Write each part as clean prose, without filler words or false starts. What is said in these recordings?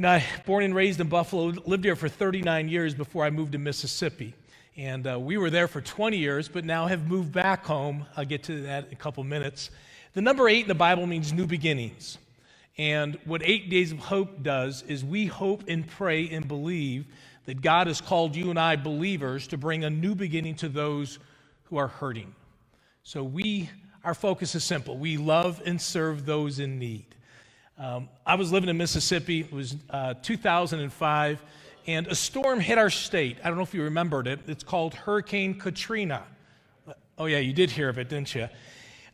I born and raised in Buffalo, lived here for 39 years before I moved to Mississippi. And we were there for 20 years, but now have moved back home. I'll get to that in a couple minutes. The number 8 in the Bible means new beginnings. And what 8 Days of Hope does is we hope and pray and believe that God has called you and I, believers, to bring a new beginning to those who are hurting. So our focus is simple. We love and serve those in need. I was living in Mississippi. It was 2005, and a storm hit our state. I don't know if you remembered it. It's called Hurricane Katrina. Oh, yeah, you did hear of it, didn't you?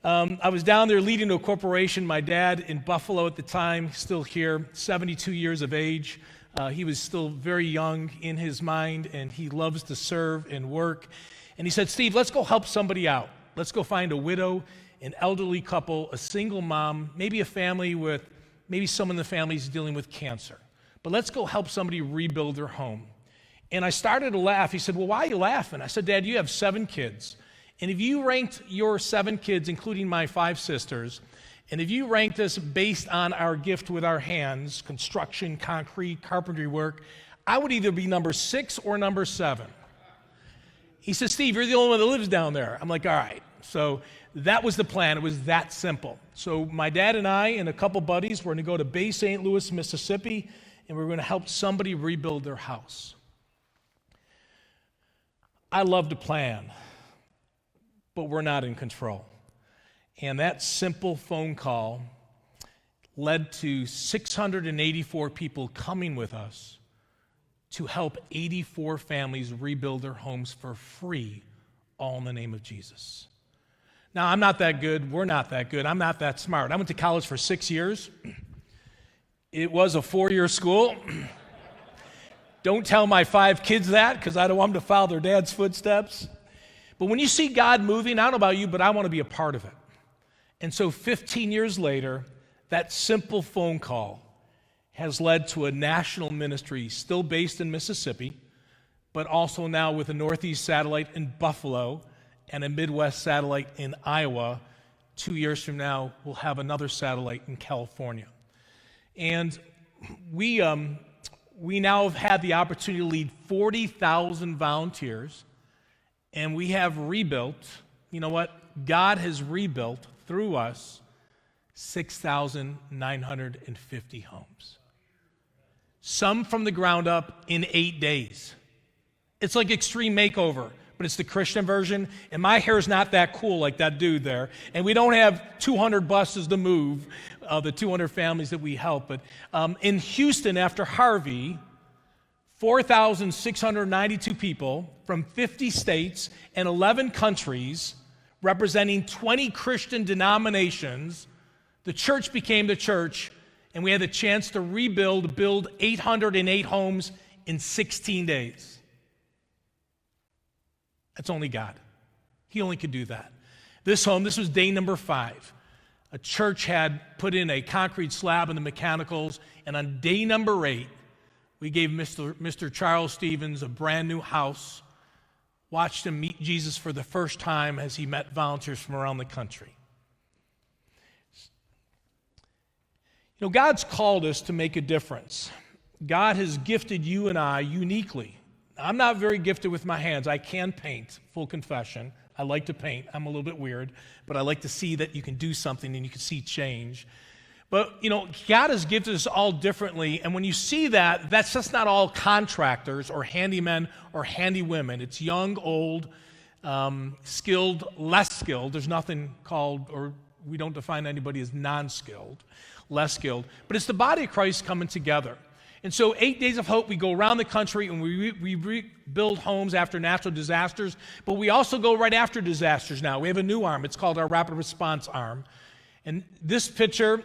I was down there leading a corporation. My dad in Buffalo at the time, still here, 72 years of age. He was still very young in his mind, and he loves to serve and work. And he said, Steve, let's go help somebody out. Let's go find a widow, an elderly couple, a single mom, maybe a family with maybe someone in the family is dealing with cancer. But let's go help somebody rebuild their home. And I started to laugh. He said, well, why are you laughing? I said, Dad, you have 7 kids. And if you ranked your 7 kids, including my 5 sisters, and if you ranked us based on our gift with our hands, construction, concrete, carpentry work, I would either be number 6 or number 7. He said, Steve, you're the only one that lives down there. I'm like, all right. So that was the plan. It was that simple. So my dad and I and a couple buddies were going to go to Bay St. Louis, Mississippi, and we were going to help somebody rebuild their house. I love to plan, but we're not in control. And that simple phone call led to 684 people coming with us to help 84 families rebuild their homes for free, all in the name of Jesus. Now, I'm not that good. We're not that good. I'm not that smart. I went to college for 6 years. It was a 4-year school. Don't tell my 5 kids that, because I don't want them to follow their dad's footsteps. But when you see God moving, I don't know about you, but I want to be a part of it. And so 15 years later, that simple phone call has led to a national ministry still based in Mississippi, but also now with a Northeast satellite in Buffalo and a Midwest satellite in Iowa. 2 years from now, we'll have another satellite in California. And we now have had the opportunity to lead 40,000 volunteers, and we have rebuilt, you know what? God has rebuilt through us 6,950 homes. Some from the ground up in 8 days. It's like Extreme Makeover, but it's the Christian version, and my hair is not that cool like that dude there. And we don't have 200 buses to move, the 200 families that we help. But in Houston, after Harvey, 4,692 people from 50 states and 11 countries, representing 20 Christian denominations, the church became the church, and we had the chance to build 808 homes in 16 days. That's only God. He only could do that. This was day number 5. A church had put in a concrete slab in the mechanicals, and on day number 8, we gave Mr. Charles Stevens a brand new house, watched him meet Jesus for the first time as he met volunteers from around the country. You know, God's called us to make a difference. God has gifted you and I uniquely. I'm not very gifted with my hands. I can paint, full confession. I like to paint. I'm a little bit weird, but I like to see that you can do something and you can see change. But, you know, God has gifted us all differently, and when you see that, that's just not all contractors or handymen or handywomen. It's young, old, skilled, less skilled. There's nothing called, or we don't define anybody as non-skilled, less skilled. But it's the body of Christ coming together. And so 8 Days of Hope, we go around the country and we rebuild homes after natural disasters, but we also go right after disasters now. We have a new arm. It's called our Rapid Response Arm. And this picture,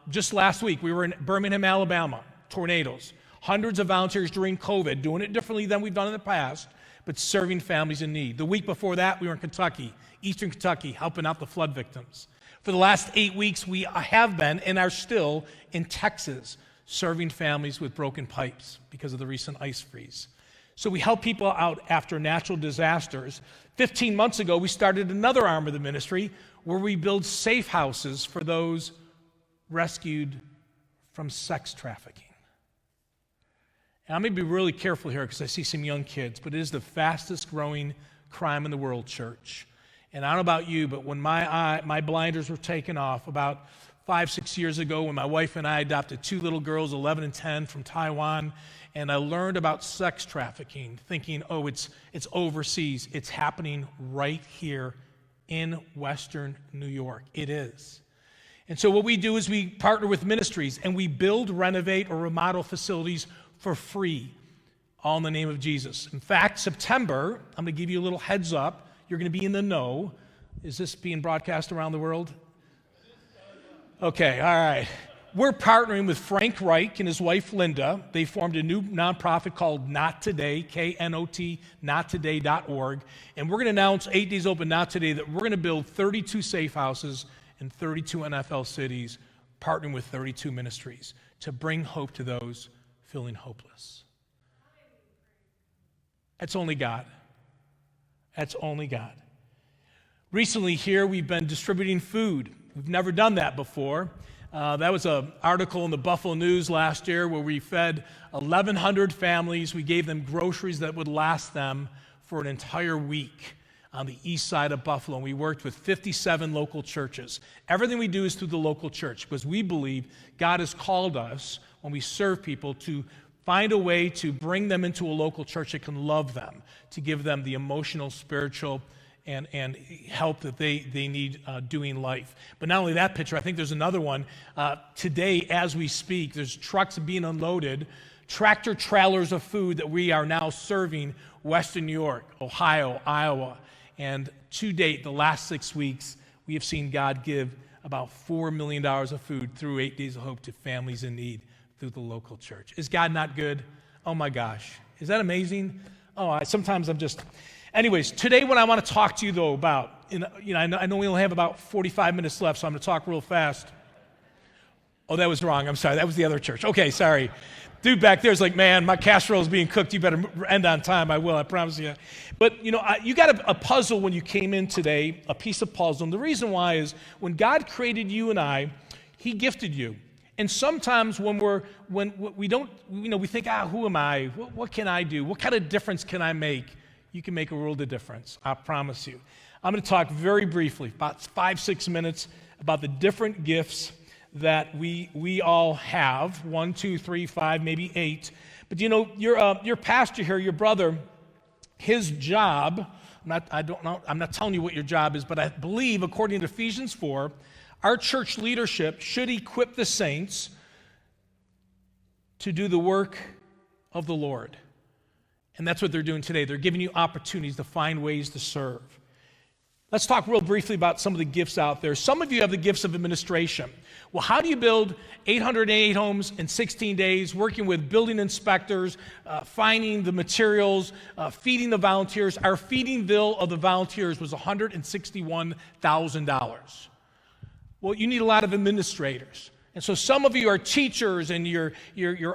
just last week, we were in Birmingham, Alabama, tornadoes. Hundreds of volunteers during COVID, doing it differently than we've done in the past, but serving families in need. The week before that, we were in Kentucky, eastern Kentucky, helping out the flood victims. For the last 8 weeks, we have been and are still in Texas, serving families with broken pipes because of the recent ice freeze. So we help people out after natural disasters. 15 months ago, we started another arm of the ministry where we build safe houses for those rescued from sex trafficking. And I'm going to be really careful here because I see some young kids, but it is the fastest growing crime in the world, church. And I don't know about you, but when my blinders were taken off about 5-6 years ago, when my wife and I adopted 2 little girls, 11 and 10, from Taiwan, and I learned about sex trafficking, thinking, oh, it's overseas. It's happening right here in Western New York. It is. And so what we do is we partner with ministries, and we build, renovate, or remodel facilities for free, all in the name of Jesus. In fact, September, I'm going to give you a little heads up. You're going to be in the know. Is this being broadcast around the world? Okay, all right. We're partnering with Frank Reich and his wife Linda. They formed a new nonprofit called Not Today, KNOT, nottoday.org. And we're going to announce 8 Days Open Not Today that we're going to build 32 safe houses in 32 NFL cities, partnering with 32 ministries to bring hope to those feeling hopeless. That's only God. That's only God. Recently here, we've been distributing food. We've never done that before. That was an article in the Buffalo News last year where we fed 1,100 families. We gave them groceries that would last them for an entire week on the east side of Buffalo. And we worked with 57 local churches. Everything we do is through the local church because we believe God has called us, when we serve people, to find a way to bring them into a local church that can love them, to give them the emotional, spiritual, and help that they need doing life. But not only that picture, I think there's another one. Today, as we speak, there's trucks being unloaded, tractor trailers of food that we are now serving Western New York, Ohio, Iowa. And to date, the last 6 weeks, we have seen God give about $4 million of food through 8 Days of Hope to families in need through the local church. Is God not good? Oh my gosh. Is that amazing? Sometimes I'm just... Anyways, today what I want to talk to you, though, about, I know we only have about 45 minutes left, so I'm going to talk real fast. Oh, that was wrong. I'm sorry. That was the other church. Okay, sorry. Dude back there is like, man, my casserole is being cooked. You better end on time. I will, I promise you. But, you got a puzzle when you came in today, a piece of puzzle. And the reason why is when God created you and I, He gifted you. And sometimes when we don't, we think, who am I? What can I do? What kind of difference can I make? You can make a world of difference, I promise you. I'm going to talk very briefly, about 5-6 minutes, about the different gifts that we all have. 1, 2, 3, 5, maybe 8. But your pastor here, your brother, his job, I'm not telling you what your job is, but I believe, according to Ephesians 4, our church leadership should equip the saints to do the work of the Lord. And that's what they're doing today. They're giving you opportunities to find ways to serve. Let's talk real briefly about some of the gifts out there. Some of you have the gifts of administration. Well, how do you build 808 homes in 16 days, working with building inspectors, finding the materials, feeding the volunteers? Our feeding bill of the volunteers was $161,000. Well, you need a lot of administrators. And so some of you are teachers and you're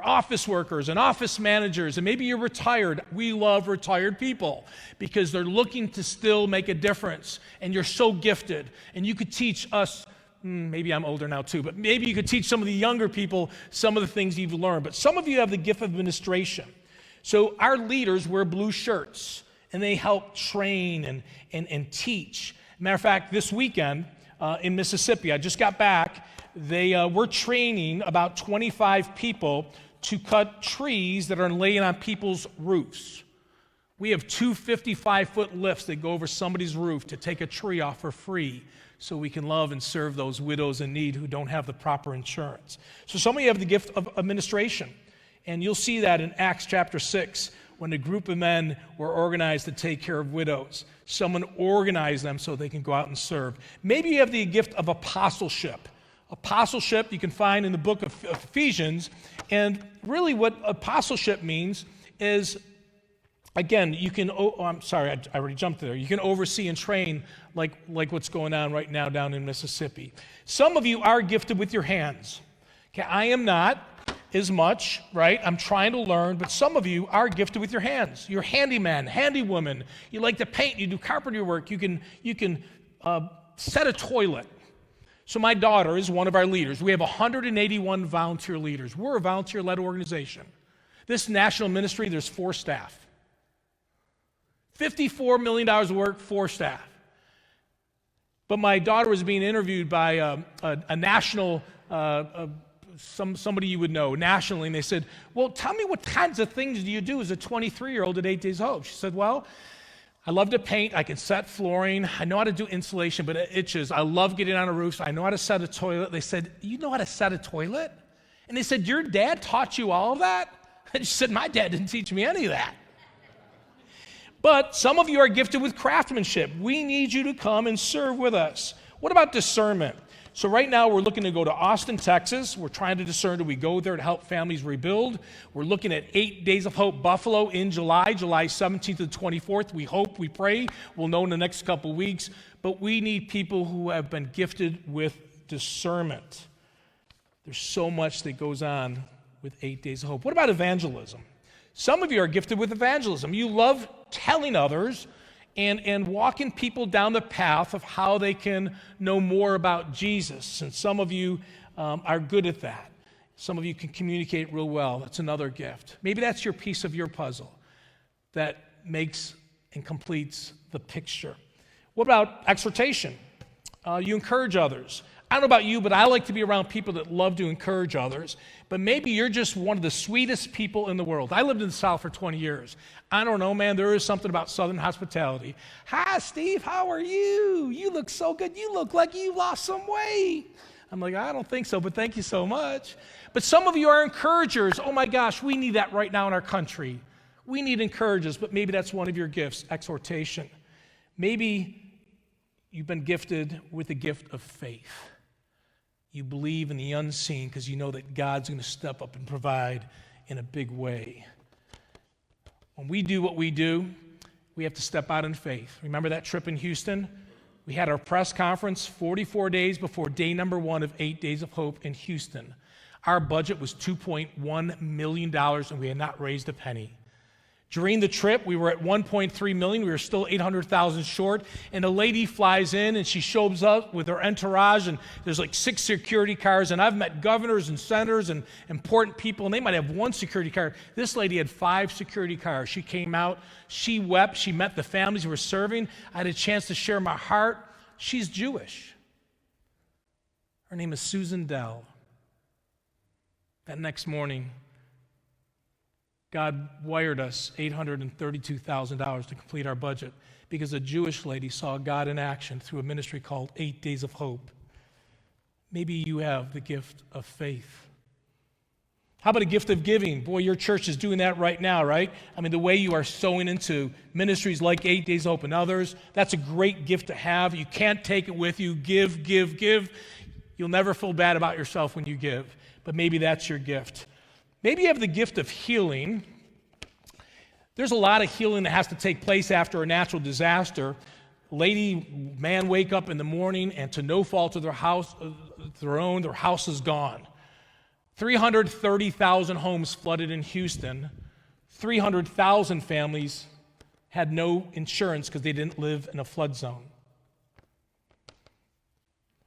office workers and office managers, and maybe you're retired. We love retired people because they're looking to still make a difference, and you're so gifted. And you could teach us, maybe I'm older now too, but maybe you could teach some of the younger people some of the things you've learned. But some of you have the gift of administration. So our leaders wear blue shirts, and they help train and teach. Matter of fact, this weekend in Mississippi, I just got back, they were training about 25 people to cut trees that are laying on people's roofs. We have 2 55-foot lifts that go over somebody's roof to take a tree off for free so we can love and serve those widows in need who don't have the proper insurance. So some of you have the gift of administration, and you'll see that in Acts chapter 6 when a group of men were organized to take care of widows. Someone organized them so they can go out and serve. Maybe you have the gift of apostleship. Apostleship you can find in the book of Ephesians, and really what apostleship means is, again, you can, I'm sorry, I already jumped there. You can oversee and train like what's going on right now down in Mississippi. Some of you are gifted with your hands. Okay, I am not as much, right? I'm trying to learn, but some of you are gifted with your hands. You're handyman, handywoman. You like to paint, you do carpentry work, you can set a toilet. So my daughter is one of our leaders. We have 181 volunteer leaders. We're a volunteer-led organization. This national ministry, there's 4 staff. $54 million of work, 4 staff. But my daughter was being interviewed by a national, somebody you would know nationally, and they said, well, tell me what kinds of things do you do as a 23-year-old at 8 Days of Hope? She said, well, I love to paint. I can set flooring. I know how to do insulation, but it itches. I love getting on a roof. I know how to set a toilet. They said, you know how to set a toilet? And they said, your dad taught you all of that? And she said, my dad didn't teach me any of that. But some of you are gifted with craftsmanship. We need you to come and serve with us. What about discernment? So right now we're looking to go to Austin, Texas. We're trying to discern, do we go there to help families rebuild? We're looking at 8 Days of Hope Buffalo in July 17th to the 24th. We hope, we pray, we'll know in the next couple of weeks. But we need people who have been gifted with discernment. There's so much that goes on with 8 Days of Hope. What about evangelism? Some of you are gifted with evangelism. You love telling others and walking people down the path of how they can know more about Jesus. And some of you are good at that. Some of you can communicate real well. That's another gift. Maybe that's your piece of your puzzle that makes and completes the picture. What about exhortation? You encourage others. I don't know about you, but I like to be around people that love to encourage others. But maybe you're just one of the sweetest people in the world. I lived in the South for 20 years. I don't know, man, there is something about Southern hospitality. Hi, Steve, how are you? You look so good. You look like you lost some weight. I'm like, I don't think so, but thank you so much. But some of you are encouragers. Oh my gosh, we need that right now in our country. We need encouragers, but maybe that's one of your gifts, exhortation. Maybe you've been gifted with the gift of faith. You believe in the unseen because you know that God's going to step up and provide in a big way. When we do what we do, we have to step out in faith. Remember that trip in Houston? We had our press conference 44 days before day number 1 of 8 Days of Hope in Houston. Our budget was $2.1 million, and we had not raised a penny. During the trip, we were at $1.3 million. We were still $800,000 short. And a lady flies in, and she shows up with her entourage, and there's like 6 security cars. And I've met governors and senators and important people, and they might have 1 security car. This lady had 5 security cars. She came out. She wept. She met the families who were serving. I had a chance to share my heart. She's Jewish. Her name is Susan Dell. That next morning, God wired us $832,000 to complete our budget because a Jewish lady saw God in action through a ministry called 8 Days of Hope. Maybe you have the gift of faith. How about a gift of giving? Boy, your church is doing that right now, right? I mean, the way you are sowing into ministries like 8 Days of Hope and others, that's a great gift to have. You can't take it with you. Give, give, give. You'll never feel bad about yourself when you give, but maybe that's your gift. Maybe you have the gift of healing. There's a lot of healing that has to take place after a natural disaster. Lady, man wake up in the morning and to no fault of their house is gone. 330,000 homes flooded in Houston. 300,000 families had no insurance because they didn't live in a flood zone.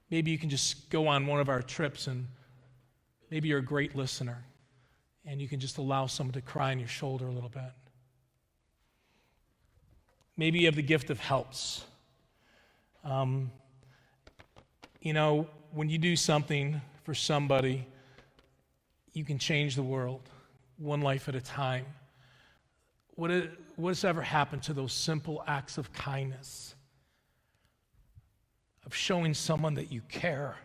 Maybe you can just go on one of our trips, and maybe you're a great listener, and you can just allow someone to cry on your shoulder a little bit. Maybe you have the gift of helps. When you do something for somebody, you can change the world one life at a time. What has ever happened to those simple acts of kindness, of showing someone that you care?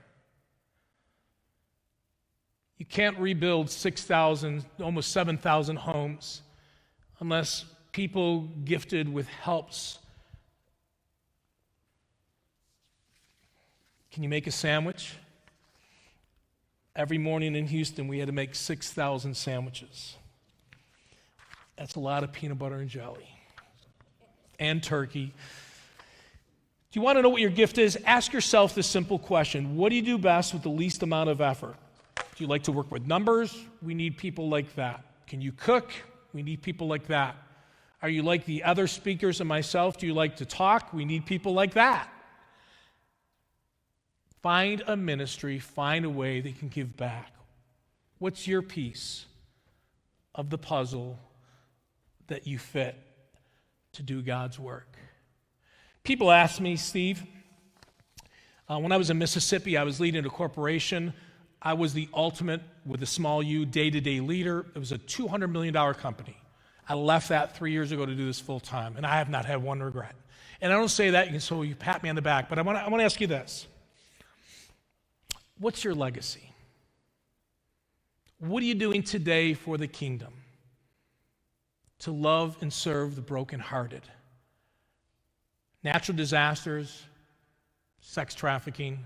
You can't rebuild 6,000, almost 7,000 homes unless people gifted with helps. Can you make a sandwich? Every morning in Houston, we had to make 6,000 sandwiches. That's a lot of peanut butter and jelly and turkey. Do you want to know what your gift is? Ask yourself this simple question. What do you do best with the least amount of effort? Do you like to work with numbers? We need people like that. Can you cook? We need people like that. Are you like the other speakers and myself? Do you like to talk? We need people like that. Find a ministry, find a way that can give back. What's your piece of the puzzle that you fit to do God's work. People ask me, Steve, when I was in Mississippi, I was leading a corporation. I was the ultimate, with a small u, day-to-day leader. It was a $200 million company. I left that 3 years ago to do this full time, and I have not had one regret. And I don't say that so you pat me on the back, but I want to ask you this. What's your legacy? What are you doing today for the kingdom? To love and serve the brokenhearted. Natural disasters, sex trafficking,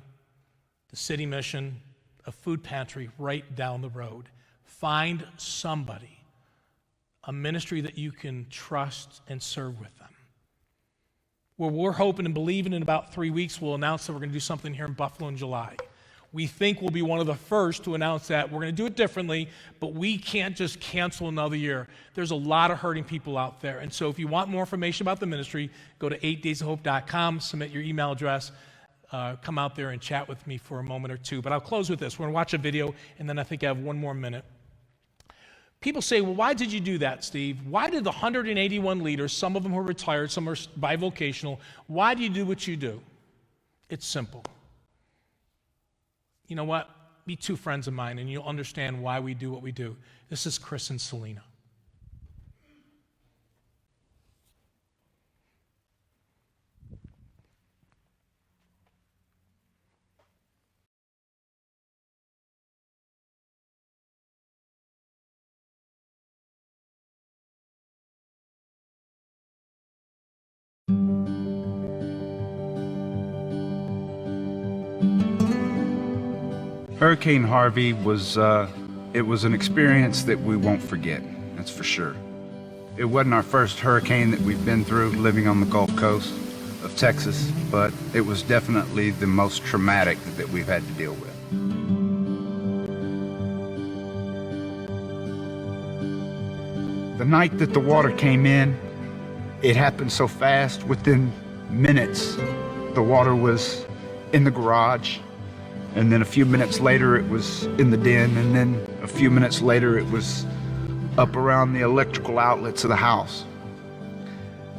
the city mission, a food pantry right down the road. Find somebody, a ministry that you can trust and serve with them. Well, we're hoping and believing in about 3 weeks we'll announce that we're going to do something here in Buffalo in July. We think we'll be one of the first to announce that. We're going to do it differently, but we can't just cancel another year. There's a lot of hurting people out there. And so if you want more information about the ministry, go to 8daysofhope.com, submit your email address, come out there and chat with me for a moment or two. But I'll close with this. We're going to watch a video, and then I think I have one more minute. People say, well, why did you do that, Steve? Why did the 181 leaders, some of them who are retired, some are bivocational, why do you do what you do? It's simple. You know what? Be two friends of mine, and you'll understand why we do what we do. This is Chris and Selena. Hurricane Harvey was an experience that we won't forget, that's for sure. It wasn't our first hurricane that we've been through living on the Gulf Coast of Texas, but it was definitely the most traumatic that we've had to deal with. The night that the water came in, it happened so fast. Within minutes, the water was in the garage. And then a few minutes later, it was in the den, and then a few minutes later, it was up around the electrical outlets of the house.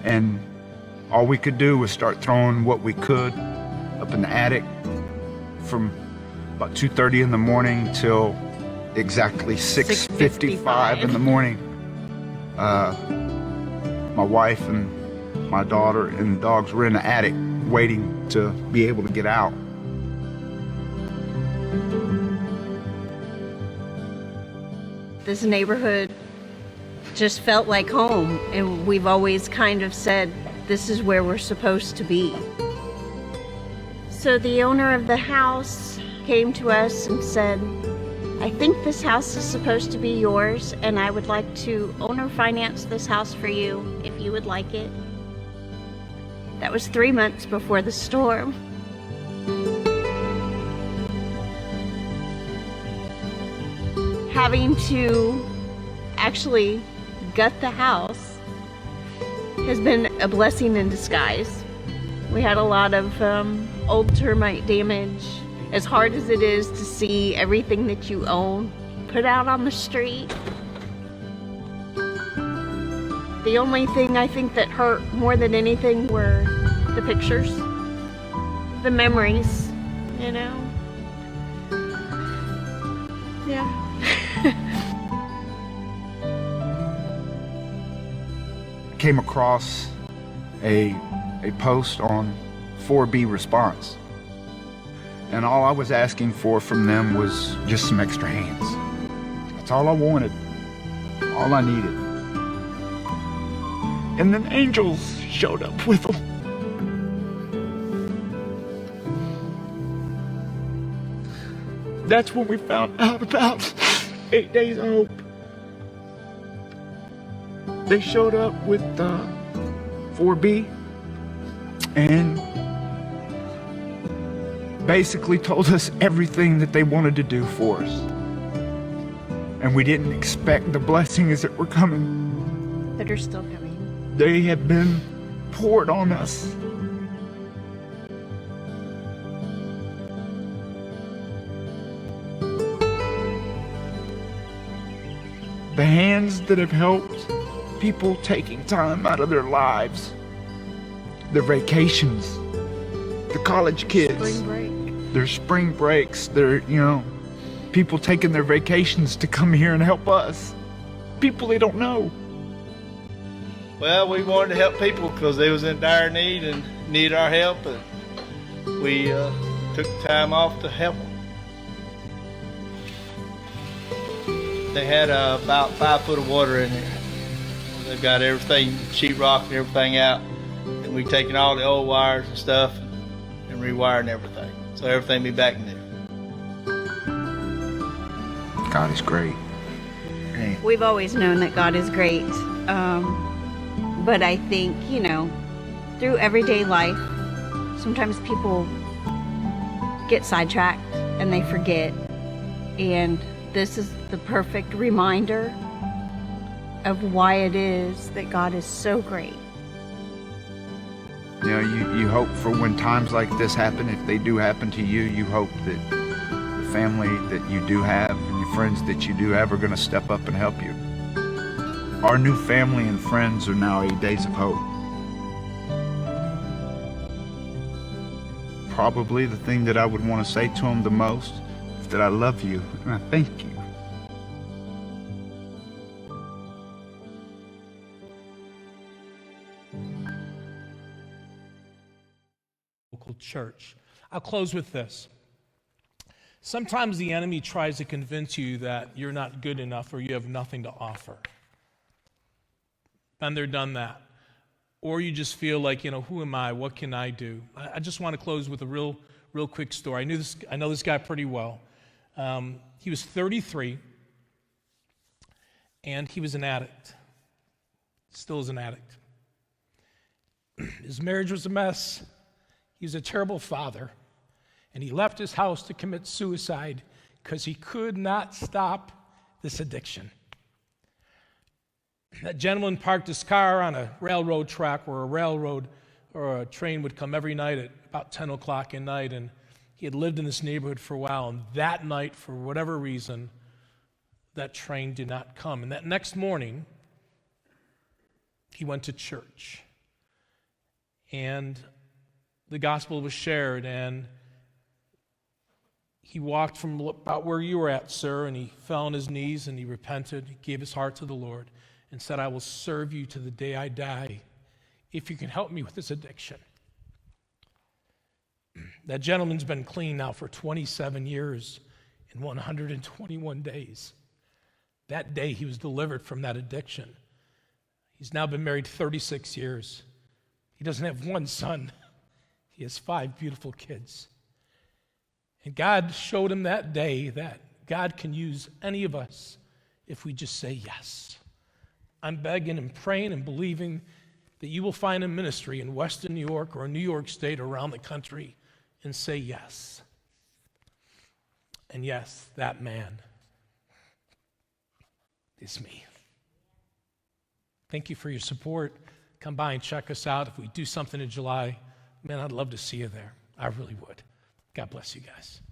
And all we could do was start throwing what we could up in the attic from about 2:30 in the morning till exactly 6:55 in the morning. My wife and my daughter and the dogs were in the attic waiting to be able to get out. This neighborhood just felt like home, and we've always kind of said, this is where we're supposed to be. So the owner of the house came to us and said, I think this house is supposed to be yours, and I would like to owner finance this house for you if you would like it. That was 3 months before the storm. Having to actually gut the house has been a blessing in disguise. We had a lot of old termite damage. As hard as it is to see everything that you own put out on the street, the only thing I think that hurt more than anything were the pictures, the memories, you know? Yeah. Came across a post on 4B response, and all I was asking for from them was just some extra hands. That's all I wanted, all I needed. And then angels showed up with them. That's when we found out about 8 Days of Hope. They showed up with 4B and basically told us everything that they wanted to do for us. And we didn't expect the blessings that were coming. That are still coming. They have been poured on us. the hands that have helped people taking time out of their lives, their vacations, the college kids, Spring break. their spring breaks, their, people taking their vacations to come here and help us. People they don't know. Well, we wanted to help people because they was in dire need and needed our help, and we took time off to help them. They had about 5 foot of water in there. They've got everything, sheetrock and everything out, and we've taken all the old wires and stuff and rewiring everything, so everything be back new. God is great. We've always known that God is great. But I think, through everyday life, sometimes people get sidetracked and they forget. And this is the perfect reminder of why it is that God is so great. You hope for when times like this happen, if they do happen to you, you hope that the family that you do have and your friends that you do have are going to step up and help you. Our new family and friends are now 8 days of hope. Probably the thing that I would want to say to them the most is that I love you and I thank you. Local church. I'll close with this. Sometimes the enemy tries to convince you that you're not good enough or you have nothing to offer. Been there, done that. Or you just feel like, who am I? What can I do? I just want to close with a real quick story. I know this guy pretty well. He was 33, and he was an addict. Still is an addict. His marriage was a mess. He was a terrible father, and he left his house to commit suicide because he could not stop this addiction. That gentleman parked his car on a railroad track where a railroad or a train would come every night at about 10 o'clock at night, and he had lived in this neighborhood for a while, and that night, for whatever reason, that train did not come. And that next morning, he went to church, and the gospel was shared, and he walked from about where you were at, sir, and he fell on his knees, and he repented. He gave his heart to the Lord and said, I will serve you to the day I die if you can help me with this addiction. That gentleman's been clean now for 27 years and 121 days. That day he was delivered from that addiction. He's now been married 36 years. He doesn't have one son. He has 5 beautiful kids. And God showed him that day that God can use any of us if we just say yes. I'm begging and praying and believing that you will find a ministry in Western New York or New York State or around the country and say yes. And yes, that man is me. Thank you for your support. Come by and check us out. If we do something in July, man, I'd love to see you there. I really would. God bless you guys.